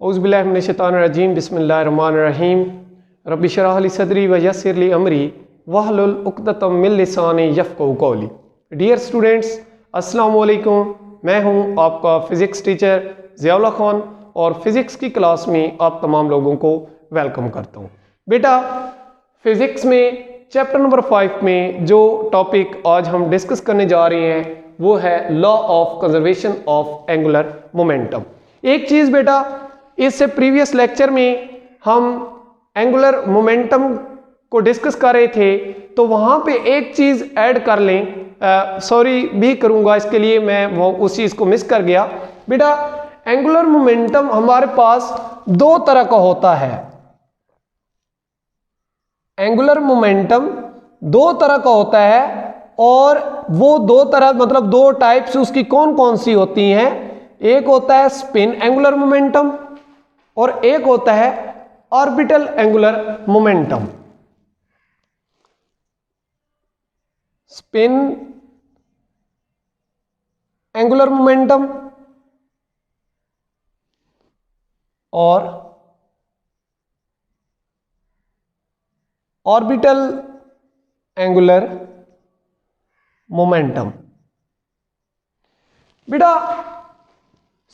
औज़ुबिल्लाहिमिनश्शैतानिर्रजीम बिस्मिल्लाहिर्रहमानिर्रहीम रब्बि इश्रह ली सदरी व यस्सिर ली अमरी वहलुल उक़दतम मिन लिसानी यफ़क़हू क़ौली। डियर स्टूडेंट्स, अस्सलामु अलैकुम। मैं हूं आपका फ़िज़िक्स टीचर ज़ियाउल्लाह खान और फ़िज़िक्स की क्लास में आप तमाम लोगों को वेलकम करता हूं। बेटा, फ़िज़िक्स में चैप्टर नंबर 5 में जो टॉपिक आज हम डिस्कस करने जा रहे हैं वो है law of conservation of angular momentum. एक चीज़ बेटा, इससे प्रीवियस लेक्चर में हम एंगुलर मोमेंटम को डिस्कस कर रहे थे, तो वहां पे एक चीज ऐड कर लें, सॉरी भी करूंगा इसके लिए, मैं वो उस चीज को मिस कर गया। बेटा, एंगुलर मोमेंटम हमारे पास दो तरह का होता है। एंगुलर मोमेंटम दो तरह का होता है और वो दो तरह मतलब दो टाइप्स उसकी कौन कौन सी होती हैं। एक होता है स्पिन एंगुलर मोमेंटम और एक होता है orbital angular momentum. Spin angular momentum और ऑर्बिटल एंगुलर मोमेंटम। बेटा,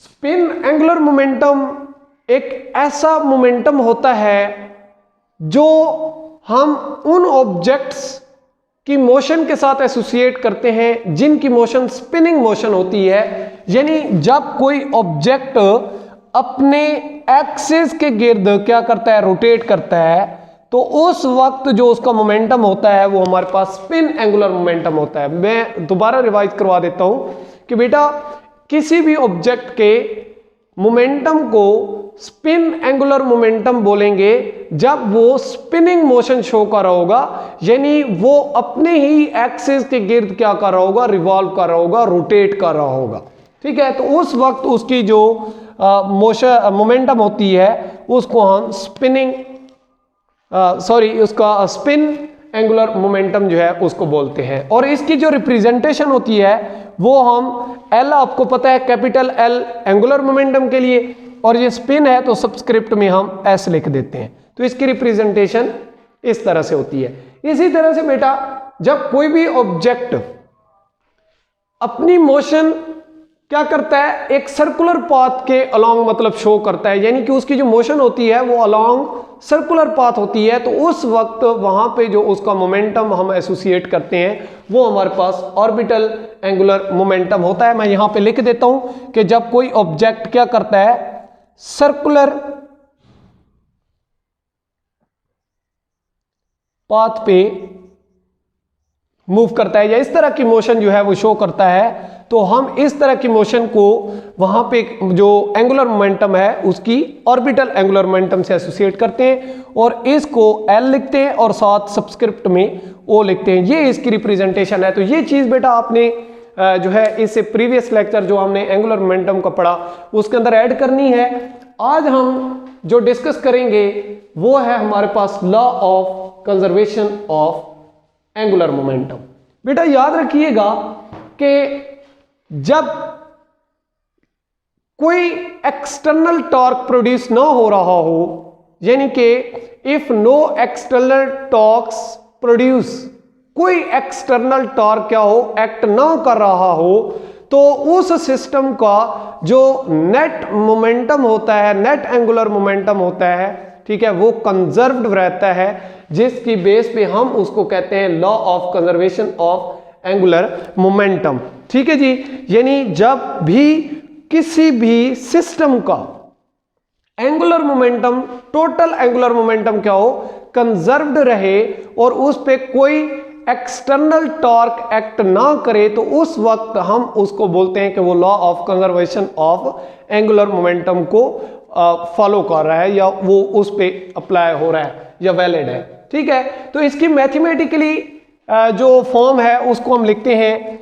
स्पिन एंगुलर मोमेंटम एक ऐसा मोमेंटम होता है जो हम उन ऑब्जेक्ट्स की मोशन के साथ एसोसिएट करते हैं जिनकी मोशन स्पिनिंग मोशन होती है। यानी जब कोई ऑब्जेक्ट अपने एक्सिस के गिर्द क्या करता है, रोटेट करता है, तो उस वक्त जो उसका मोमेंटम होता है वो हमारे पास स्पिन एंगुलर मोमेंटम होता है। मैं दोबारा रिवाइज करवा देता हूं कि बेटा, किसी भी ऑब्जेक्ट के मोमेंटम को स्पिन एंगुलर मोमेंटम बोलेंगे जब वो स्पिनिंग मोशन शो कर रहा होगा, यानी वो अपने ही एक्सिस के गिर्द क्या कर रहा होगा, रिवॉल्व कर रहा होगा, रोटेट कर रहा होगा। ठीक है, तो उस वक्त उसकी जो मोशन मोमेंटम होती है उसको हम उसका स्पिन एंगुलर मोमेंटम जो है उसको बोलते हैं। और इसकी जो रिप्रेजेंटेशन होती है वो हम एल, आपको पता है कैपिटल एल एंगुलर मोमेंटम के लिए, और ये स्पिन है तो सबस्क्रिप्ट में हम एस लिख देते हैं। तो इसकी रिप्रेजेंटेशन इस तरह से होती है। इसी तरह से बेटा, जब कोई भी ऑब्जेक्ट अपनी मोशन क्या करता है, एक सर्कुलर पाथ के अलोंग मतलब शो करता है, यानी कि उसकी जो मोशन होती है वो अलोंग सर्कुलर पाथ होती है, तो उस वक्त वहां पे जो उसका मोमेंटम हम एसोसिएट करते हैं वो हमारे पास ऑर्बिटल एंगुलर मोमेंटम होता है। मैं यहां पे लिख देता हूं कि जब कोई ऑब्जेक्ट क्या करता है, सर्कुलर पाथ पे मूव करता है या इस तरह की मोशन जो है वो शो करता है, तो हम इस तरह की मोशन को वहां पे जो एंगुलर मोमेंटम है उसकी ऑर्बिटल एंगुलर मोमेंटम से एसोसिएट करते हैं और इसको एल लिखते हैं और साथ सबस्क्रिप्ट में ओ लिखते हैं। ये इसकी रिप्रेजेंटेशन है। तो ये चीज बेटा आपने जो है इससे प्रीवियस लेक्चर जो हमने एंगुलर मोमेंटम का पढ़ा उसके अंदर ऐड करनी है। आज हम जो डिस्कस करेंगे वो है हमारे पास law of conservation of angular momentum. बेटा याद रखिएगा कि जब कोई एक्सटर्नल टॉर्क प्रोड्यूस ना हो रहा हो, यानी कि if no external torques produce, कोई एक्सटर्नल टॉर्क क्या हो, एक्ट ना कर रहा हो, तो उस सिस्टम का जो नेट मोमेंटम होता है, नेट एंगुलर मोमेंटम होता है, ठीक है, वो कंजर्व्ड रहता है, जिसकी बेस पे हम उसको कहते हैं law of conservation of angular momentum. ठीक है जी, यानी जब भी किसी भी सिस्टम का angular momentum, total angular momentum क्या हो, कंजर्व्ड रहे और उस पे कोई एक्सटर्नल टॉर्क एक्ट ना करे, तो उस वक्त हम उसको बोलते हैं कि वो law of conservation of angular momentum को फॉलो कर रहा है या वो उस पे अप्लाई हो रहा है या वैलिड है। ठीक है, तो इसकी मैथमेटिकली जो फॉर्म है उसको हम लिखते हैं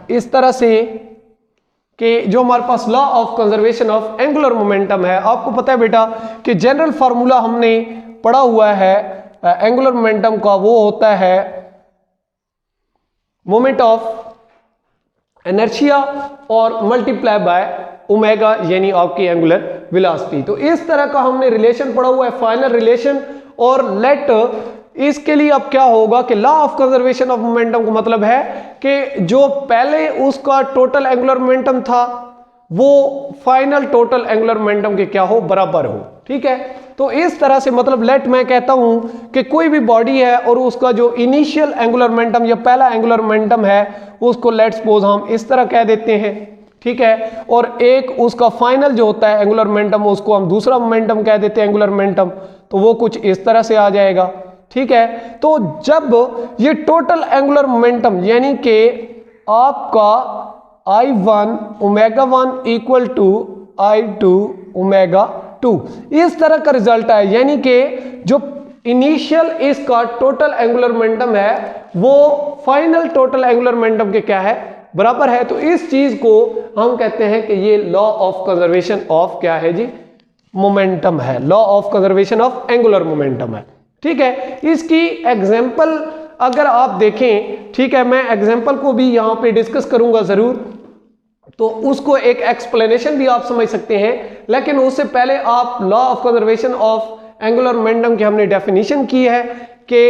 इस तरह से कि जो हमारे पास law of conservation of angular momentum है, आपको पता है बेटा कि जनरल फार्मूला हमने पढ़ा हुआ है एंगुलर मोमेंटम का, वो होता है मोमेंट ऑफ इनर्शिया और मल्टीप्लाई बाय ओमेगा, यानी आपकी एंगुलर वेलोसिटी। तो इस तरह का हमने रिलेशन पढ़ा हुआ है, फाइनल रिलेशन। और लेट इसके लिए अब क्या होगा कि law of conservation of momentum का मतलब है कि जो पहले उसका टोटल एंगुलर मोमेंटम था वो फाइनल टोटल एंगुलर मोमेंटम के क्या हो, बराबर हो। ठीक है, तो इस तरह से मतलब लेट मैं कहता हूं कि कोई भी बॉडी है और उसका जो इनिशियल एंगुलर मोमेंटम या पहला एंगुलर मोमेंटम है उसको लेट सपोज हम इस तरह कह देते हैं। ठीक है, और एक उसका फाइनल जो होता है एंगुलर मोमेंटम उसको हम दूसरा मोमेंटम कह देते हैं एंगुलर मोमेंटम, तो वो कुछ इस तरह से आ जाएगा। ठीक है, तो जब ये टोटल एंगुलर मोमेंटम यानी कि आपका I1 ω1 इक्वल टू I2 ω2 इस तरह का रिजल्ट है, यानी कि जो इनिशियल इसका टोटल एंगुलर मोमेंटम है वो फाइनल टोटल एंगुलर मोमेंटम के क्या है, बराबर है। तो इस चीज को हम कहते हैं कि ये लॉ ऑफ कंजर्वेशन ऑफ क्या है जी, मोमेंटम है, law of conservation of angular momentum है। ठीक है, इसकी एग्जांपल अगर आप देखें, ठीक है, मैं एग्जांपल को भी यहां पे डिस्कस करूंगा जरूर, तो उसको एक एक्सप्लेनेशन भी आप समझ सकते हैं। लेकिन उससे पहले आप law of conservation of angular momentum की हमने डेफिनेशन की है कि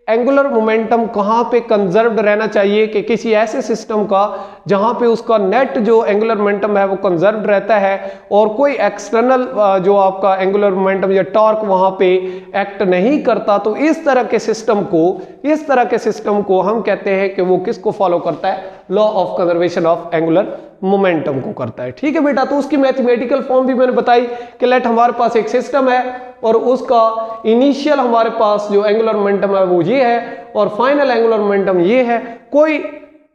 एंगुलर मोमेंटम कहाँ पे कंजर्व्ड रहना चाहिए, कि किसी ऐसे सिस्टम का जहाँ पे उसका नेट जो एंगुलर मोमेंटम है वो कंजर्व्ड रहता है और कोई एक्सटर्नल जो आपका एंगुलर मोमेंटम या टॉर्क वहाँ पे एक्ट नहीं करता। तो इस तरह के सिस्टम को हम कहते हैं कि वो किसको फॉलो करता है, law of conservation of angular momentum को करता है। ठीक है बेटा, तो उसकी मैथमेटिकल फॉर्म भी मैंने बताई कि लेट हमारे पास एक सिस्टम है और उसका इनिशियल हमारे पास जो एंगुलर मोमेंटम है वो ये है और फाइनल एंगुलर मोमेंटम ये है। कोई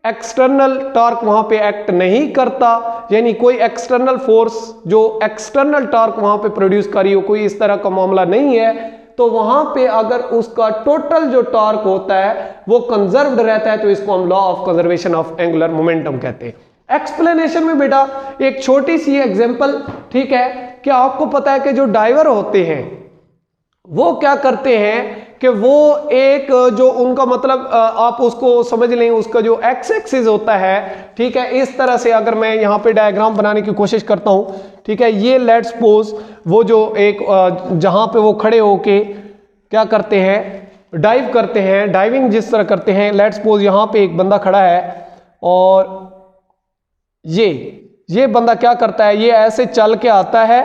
एक्सटर्नल टॉर्क वहां पे एक्ट नहीं करता, यानी कोई एक्सटर्नल फोर्स जो एक्सटर्नल टॉर्क वहां पे प्रोड्यूस करी हो, कोई इस तरह का मामला नहीं है। तो वहां पे अगर उसका टोटल जो टॉर्क होता है वो कंजर्व्ड रहता है तो इसको हम law of conservation of angular momentum कहते हैं। एक्सप्लेनेशन में बेटा एक छोटी सी एग्जांपल, ठीक है, क्या आपको पता है कि जो डाइवर होते हैं वो क्या करते हैं कि वो एक जो उनका मतलब आप उसको समझ लें, उसका जो एक्स एक्सिस होता है, ठीक है, इस तरह से अगर मैं यहाँ पे डायग्राम बनाने की कोशिश करता हूँ, ठीक है, ये लेट्स सपोज वो जो एक जहाँ पे वो खड़े होके क्या करते हैं, डाइव करते हैं, डाइविंग जिस तरह करते हैं, लेट्स सपोज यहाँ पे एक बंदा खड़ा है और ये बंदा क्या करता है, ये ऐसे चल के आता है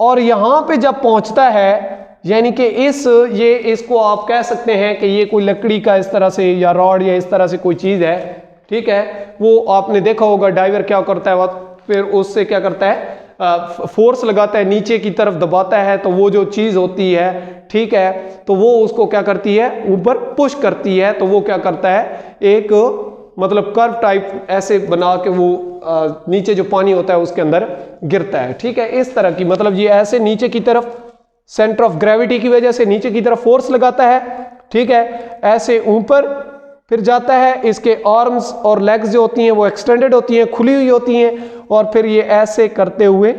और यहां पे जब पहुंचता है, यानी कि इसको आप कह सकते हैं कि ये कोई लकड़ी का इस तरह से या रॉड या इस तरह से कोई चीज है। ठीक है, वो आपने देखा होगा डाइवर क्या करता है, फिर उससे क्या करता है, फोर्स लगाता है, नीचे की तरफ दबाता है, तो वो जो चीज होती है, ठीक है, तो वो उसको क्या करती है, ऊपर पुश करती है, तो वो क्या करता है, एक मतलब कर्व टाइप ऐसे बना के वो नीचे जो पानी होता है उसके अंदर गिरता है। ठीक है, इस तरह की मतलब ये ऐसे नीचे की तरफ सेंटर ऑफ ग्रेविटी की वजह से नीचे की तरफ फोर्स लगाता है। ठीक है, ऐसे ऊपर फिर जाता है, इसके आर्म्स और लेग्स जो होती हैं वो एक्सटेंडेड होती हैं, खुली हुई होती हैं, और फिर ये ऐसे करते हुए,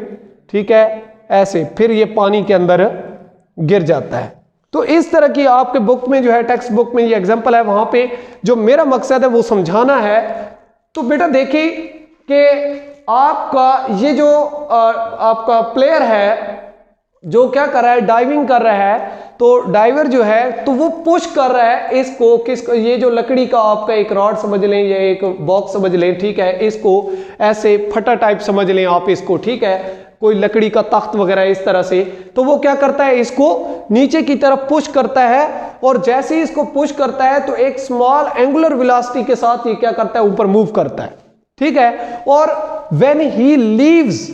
ठीक है, ऐसे फिर ये पानी के अंदर गिर जाता है। तो इस तरह की आपके बुक में जो है, टेक्स्ट बुक में ये एग्जांपल है, वहां पे जो मेरा मकसद है वो समझाना है। तो बेटा देखिए कि आपका ये जो आपका प्लेयर है जो क्या कर रहा है, डाइविंग कर रहा है, तो डाइवर जो है तो वो पुश कर रहा है इसको ये जो लकड़ी का आपका एक रॉड समझ लें या एक बॉक्स समझ लें, ठीक है, इसको ऐसे फटा टाइप समझ लें आप इसको, ठीक है, कोई लकड़ी का तख्त वगैरह इस तरह से, तो वो क्या करता है, इसको नीचे की तरफ पुश करता है और जैसे ही इसको पुश करता है तो एक स्मॉल एंगुलर वेलोसिटी के साथ ये क्या करता है, ऊपर मूव करता है। ठीक है, और when he leaves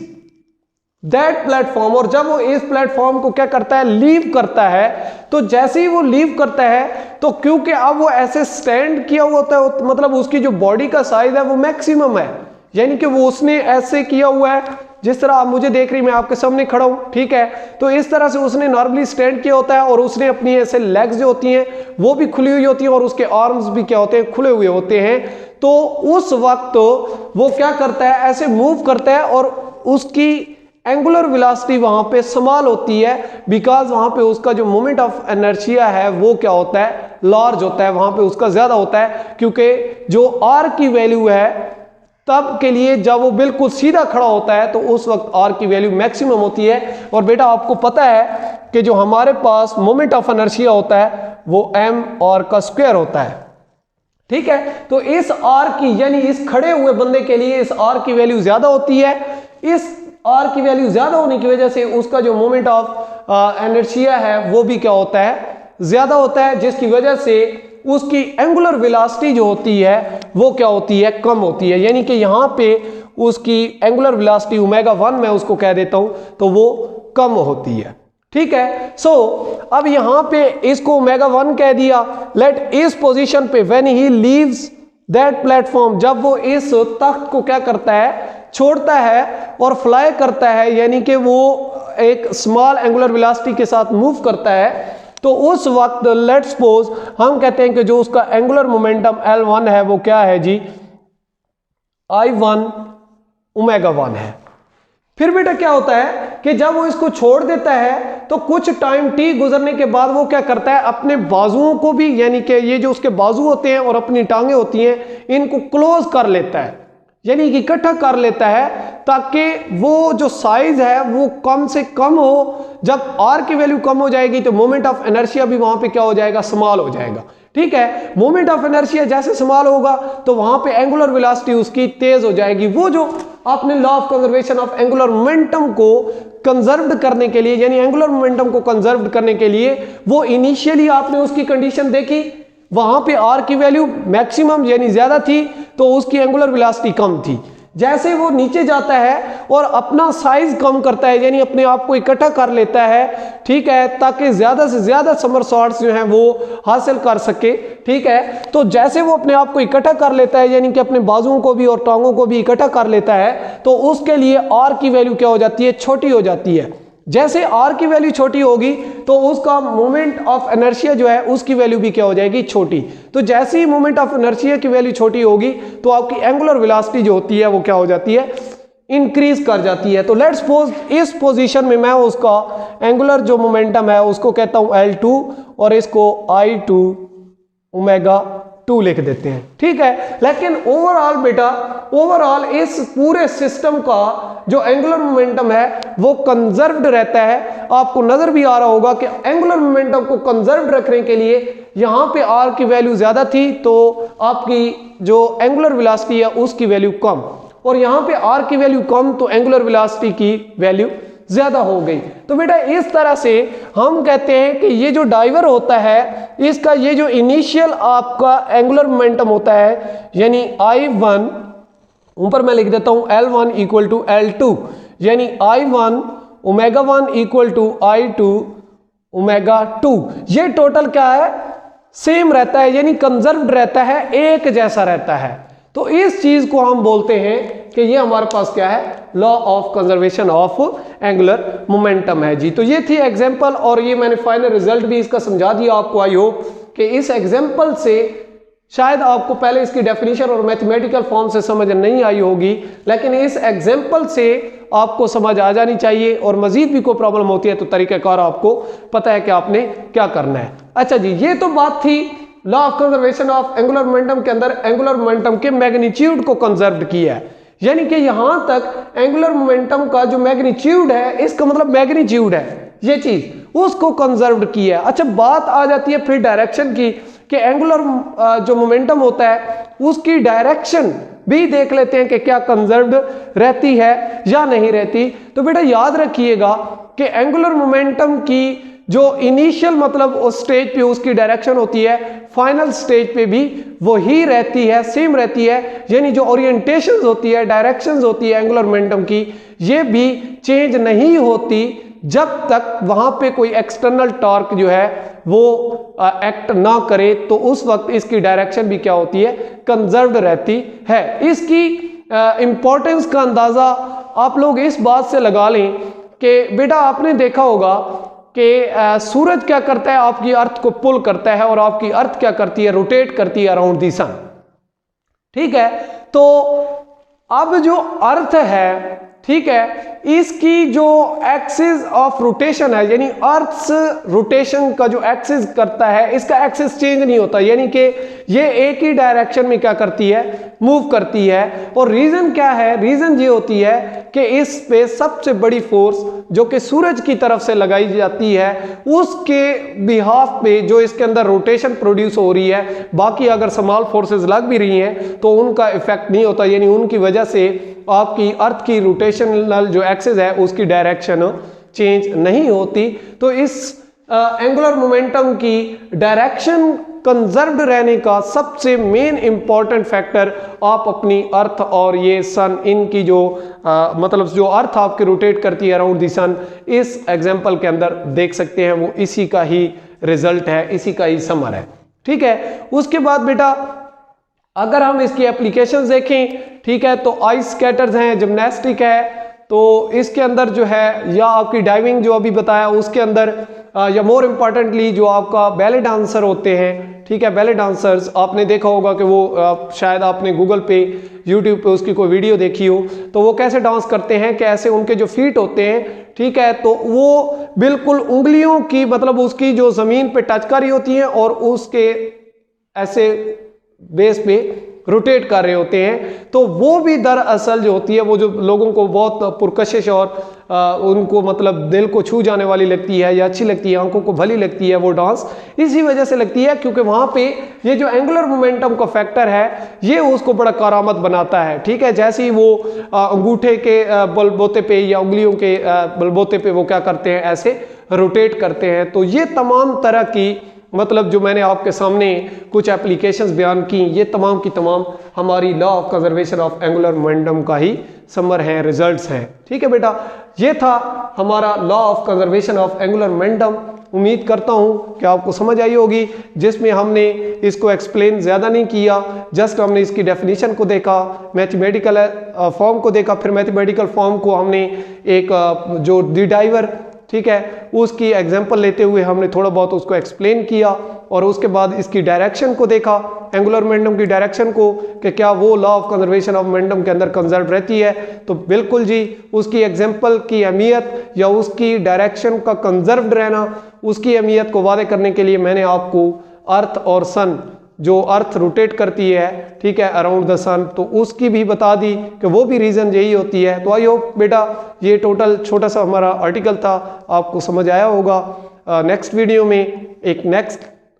that platform, और जब वो इस प्लेटफॉर्म को क्या करता है, लीव करता है, तो जैसे ही वो लीव करता है तो क्योंकि अब वो ऐसे स्टैंड किया हुआ होता है, मतलब उसकी जो बॉडी का साइज है वो मैक्सिमम है, यानी कि वो उसने ऐसे किया हुआ है जिस तरह आप मुझे देख रही, मैं आपके सामने खड़ा हूं, ठीक है, तो इस तरह से उसने नॉर्मली स्टैंड किया होता है और उसने अपनी ऐसे लेग्स जो होती हैं वो भी खुली हुई होती हैं और उसके आर्म्स भी क्या होते हैं, खुले हुए होते हैं। तो उस वक्त वो क्या करता है, ऐसे मूव करता है और उसकी एंगुलर वेलोसिटी वहां पे स्मॉल होती है, बिकॉज वहां पे उसका जो मोमेंट ऑफ इनर्शिया है वो क्या होता है, लार्ज होता है, वहां पे उसका ज्यादा होता है, क्योंकि जो आर की वैल्यू है, तब के लिए जब वो बिल्कुल सीधा खड़ा होता है तो उस वक्त आर की वैल्यू मैक्सिमम होती है। और बेटा आपको पता है कि जो हमारे पास मोमेंट ऑफ इनर्शिया होता है वो एम आर का स्क्वायर होता है, ठीक है। तो इस आर की यानी इस खड़े हुए बंदे के लिए इस आर की वैल्यू ज्यादा होती है। इस आर की वैल्यू ज्यादा होने की वजह से उसका जो मोमेंट ऑफ इनर्शिया है वो भी क्या होता है, ज्यादा होता है, जिसकी वजह से उसकी एंगुलर वेलोसिटी जो होती है वो क्या होती है, कम होती है। यानी कि यहां पे उसकी एंगुलर वेलोसिटी ओमेगा 1 मैं उसको कह देता हूं तो वो कम होती है, ठीक है। सो अब यहां पे इसको ओमेगा 1 कह दिया। लेट इस पोजीशन पे when he leaves that platform, जब वो इस तख्त को क्या करता है, छोड़ता है और फ्लाई करता है, यानी कि वो एक स्मॉल एंगुलर वेलोसिटी के साथ मूव करता है, तो उस वक्त लेट्स सपोज हम कहते हैं कि जो उसका एंगुलर मोमेंटम L1 है वो क्या है जी, I1 ओमेगा 1 है। फिर बेटा क्या होता है कि जब वो इसको छोड़ देता है तो कुछ टाइम t गुजरने के बाद वो क्या करता है, अपने बाजुओं को भी, यानी कि ये जो उसके बाजू होते हैं और अपनी टांगे होती हैं, इनको क्लोज कर लेता है, यानी कि इकट्ठा कर लेता है, ताकि वो जो साइज है वो कम से कम हो। जब आर की वैल्यू कम हो जाएगी तो मोमेंट ऑफ इनर्शिया भी वहां पे क्या हो जाएगा, स्मॉल हो जाएगा, ठीक है। मोमेंट ऑफ इनर्शिया जैसे स्मॉल होगा तो वहां पे एंगुलर वेलोसिटी उसकी तेज हो जाएगी। वो जो आपने law of conservation of angular momentum को कंजर्व करने के लिए, यानी एंगुलर मोमेंटम को कंजर्व करने के लिए, वो इनिशियली आपने उसकी कंडीशन देखी, वहां पे आर की वैल्यू मैक्सिमम यानी ज्यादा थी तो उसकी एंगुलर वेलोसिटी कम थी। जैसे वो नीचे जाता है और अपना साइज कम करता है, यानी अपने आप को इकट्ठा कर लेता है, ठीक है, ताकि ज्यादा से ज्यादा समरसॉट्स जो हैं वो हासिल कर सके, ठीक है। तो जैसे वो अपने आप को इकट्ठा कर लेता है, यानी कि अपने बाजुओं को भी और टांगों को भी इकट्ठा कर लेता है, तो उसके लिए आर की वैल्यू क्या हो जाती है, छोटी हो जाती है। जैसे आर की वैल्यू छोटी होगी तो उसका मोमेंट ऑफ इनर्शिया जो है उसकी वैल्यू भी क्या हो जाएगी, छोटी। तो जैसे ही मोमेंट ऑफ इनर्शिया की वैल्यू छोटी होगी तो आपकी एंगुलर वेलोसिटी जो होती है वो क्या हो जाती है, इंक्रीज कर जाती है। तो लेट्स सपोज इस पोजीशन में मैं उसका एंगुलर जो मोमेंटम है उसको कहता हूं L2 और इसको I2 ओमेगा 2 लिख देते हैं, ठीक है। लेकिन ओवरऑल बेटा, ओवरऑल इस पूरे सिस्टम का जो एंगुलर मोमेंटम है वो कंजर्व्ड रहता है। आपको नजर भी आ रहा होगा कि एंगुलर मोमेंटम को कंजर्व्ड रखने के लिए यहां पे आर की वैल्यू ज्यादा थी तो आपकी जो एंगुलर वेलोसिटी है उसकी वैल्यू कम, और यहां पे आर की वैल्यू कम तो एंगुलर वेलोसिटी की वैल्यू ज्यादा हो गई। तो बेटा इस तरह से हम कहते हैं कि ये जो डाइवर होता है इसका ये जो इनिशियल आपका एंगुलर मोमेंटम होता है, यानी I1, ऊपर मैं लिख देता हूं L1 इक्वल टू L2, यानी I1 omega 1 equal to I2 omega 2, ये टोटल क्या है, सेम रहता है, यानी कंजर्व्ड रहता है, एक जैसा रहता है। तो इस चीज को हम बोलते हैं कि ये हमारे पास क्या है, law of conservation of angular momentum है जी। तो ये थी एग्जांपल, और ये मैंने फाइनल रिजल्ट भी इसका समझा दिया आपको। आई होप कि इस एग्जांपल से शायद आपको पहले इसकी डेफिनेशन और मैथमेटिकल फॉर्म से समझ नहीं आई होगी, लेकिन इस एग्जांपल से आपको समझ आ जानी चाहिए, और मजीद भी कोई प्रॉब्लम होती है तो तरीकाकार आपको पता है कि आपने क्या करना है। अच्छा जी, ये तो बात थी law of conservation of angular momentum के अंदर एंगुलर मोमेंटम के मैग्नीट्यूड को कंजर्व किया है, यानी कि यहां तक एंगुलर मोमेंटम का जो मैग्नीट्यूड है, इसका मतलब मैग्नीट्यूड है ये चीज, उसको कंजर्व किया है। अच्छा, बात आ जाती है फिर डायरेक्शन की कि एंगुलर जो मोमेंटम होता है उसकी डायरेक्शन भी देख लेते हैं कि क्या कंजर्व्ड रहती है या नहीं रहती। तो बेटा याद रखिएगा कि एंगुलर मोमेंटम की जो इनिशियल मतलब उस स्टेज पे उसकी डायरेक्शन होती है, फाइनल स्टेज पे भी वही रहती है, सेम रहती है, यानी जो ओरिएंटेशंस होती है, डायरेक्शंस होती है एंगुलर मोमेंटम की, ये भी चेंज नहीं होती जब तक वहां पे कोई एक्सटर्नल टॉर्क जो है वो एक्ट ना करे, तो उस वक्त इसकी डायरेक्शन भी क्या होती है, कंजर्व्ड रहती है। इसकी इंपॉर्टेंस का अंदाजा आप लोग इस बात से लगा लें कि बेटा आपने देखा होगा कि सूरज क्या करता है, आपकी अर्थ को पुल करता है, और आपकी अर्थ क्या करती है, रोटेट करती है अराउंड दी सन, ठीक है। तो अब जो अर्थ है, ठीक है, इसकी जो एक्सिस ऑफ रोटेशन है, यानी अर्थ रोटेशन का जो एक्सिस करता है, इसका एक्सिस चेंज नहीं होता, यानी कि ये एक ही डायरेक्शन में क्या करती है, मूव करती है। और रीजन क्या है, रीजन ये होती है कि इस पे सबसे बड़ी फोर्स जो कि सूरज की तरफ से लगाई जाती है, उसके बिहाफ पे जो इसके अंदर रोटेशन प्रोड्यूस हो रही है, बाकी अगर स्मॉल फोर्सेस लग भी रही हैं तो उनका इफेक्ट नहीं होता, यानी उनकी वजह से आपकी अर्थ की रोटेशनल जो एक्सिस है उसकी डायरेक्शन चेंज नहीं होती। तो इस एंगुलर मोमेंटम की डायरेक्शन कंजर्व्ड रहने का सबसे मेन इंपॉर्टेंट फैक्टर आप अपनी अर्थ और ये सन, इनकी जो मतलब जो अर्थ आपके रोटेट करती है अराउंड दी सन, इस एग्जांपल के अंदर देख सकते हैं, वो इसी का ही रिजल्ट है, इसी का ही समर है। ठीक है, उसके बाद बेटा अगर हम इसकी एप्लीकेशंस देखें, ठीक है, तो आइस स्केटर्स हैं, जिम्नास्टिक है, तो इसके अंदर जो है, या आपकी डाइविंग जो अभी बताया उसके अंदर, या मोर इम्पॉर्टेंटली जो आपका बैले डांसर होते हैं, ठीक है, बैले डांसर्स आपने देखा होगा कि वो शायद आपने गूगल पे, यूट्यूब पे उसकी कोई वीडियो देखी हो, तो वो कैसे डांस करते हैं, कैसे उनके जो फीट होते हैं, ठीक है, तो वो बिल्कुल उंगलियों की मतलब उसकी जो जमीन पे टच कर रही होती हैं और उसके ऐसे बेस पे रोटेट कर रहे होते हैं। तो वो भी दरअसल जो होती है, वो जो लोगों को बहुत पुरकशिश और उनको मतलब दिल को छू जाने वाली लगती है या अच्छी लगती है, आंखों को भली लगती है वो डांस, इसी वजह से लगती है क्योंकि वहां पे ये जो एंगुलर मोमेंटम का फैक्टर है ये उसको बड़ा कारामद बनाता है। ठीक है, जैसे ही वो अंगूठे के बलबोते पे या उंगलियों के बलबोते पे वो क्या करते हैं, ऐसे रोटेट करते हैं। तो ये तमाम तरह की मतलब जो मैंने आपके सामने कुछ एप्लीकेशंस बयान की, ये तमाम की तमाम हमारी law of conservation of angular momentum का ही समर है, रिजल्ट्स हैं। ठीक है बेटा, ये था हमारा law of conservation of angular momentum. उम्मीद करता हूं कि आपको समझ आई होगी, जिसमें हमने इसको एक्सप्लेन ज़्यादा नहीं किया, जस्ट हमने इसकी डेफिनेशन को देखा, मैथमेटिकल फॉर्म को देखा, फिर मैथमेटिकल फॉर्म को हमने एक जो डी डाइवर, ठीक है, उसकी एग्जांपल लेते हुए हमने थोड़ा बहुत उसको एक्सप्लेन किया, और उसके बाद इसकी डायरेक्शन को देखा, एंगुलर मोमेंटम की डायरेक्शन को, कि क्या वो law of conservation of momentum के अंदर कंजर्व रहती है। तो बिल्कुल जी, उसकी एग्जांपल की अहमियत या उसकी डायरेक्शन का कंजर्व्ड रहना, उसकी अहमियत को वादे करने के लिए मैंने आपको अर्थ और सन, जो अर्थ रोटेट करती है, ठीक है, अराउंड द सन, तो उसकी भी बता दी कि वो भी रीज़न यही होती है। तो आई होप बेटा ये टोटल छोटा सा हमारा आर्टिकल था, आपको समझ आया होगा। नेक्स्ट वीडियो में एक नेक्स्ट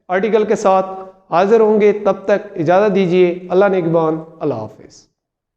आर्टिकल के साथ हाजिर होंगे, तब तक इजाज़त दीजिए। अल्लाह निगहबान, अल्लाह हाफिज़।